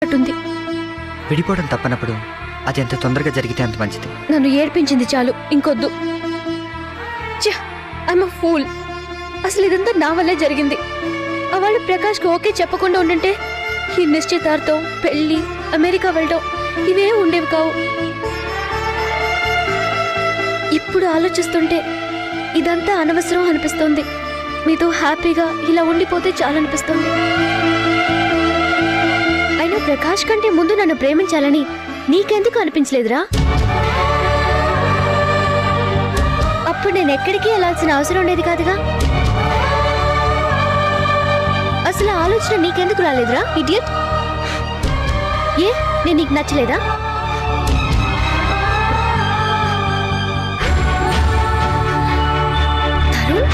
అటుంది. విడిపోవడం తప్పనప్పుడు అది ఎంత తొందరగా జరిగితే అంత మంచిది. నన్ను ఏడ్పించింది చాలు, ఇంకొద్దు. I'm pool. అసలు ఇదంతా నా వల్లే జరిగింది. వాళ్ళు ప్రకాష్కి ఓకే చెప్పకుండా ఉండంటే ఈ నిశ్చితార్థం, పెళ్లి, అమెరికా వెళ్ళడం ఇవే ఉండేవి కావు. ఇప్పుడు ఆలోచిస్తుంటే ఇదంతా అనవసరం అనిపిస్తుంది. మీతో హ్యాపీగా ఇలా ఉండిపోతే చాలనిపిస్తుంది. అయినా ప్రకాష్ కంటే ముందు నన్ను ప్రేమించాలని నీకెందుకు అనిపించలేదురా? అప్పుడు నేను ఎక్కడికి వెళ్ళాల్సిన అవసరం ఉండేది కాదుగా. అసలు ఆలోచన నీకెందుకు రాలేదురా ఇడియట్? ఏ నేను నీకు నచ్చలేదా? తరుణ్,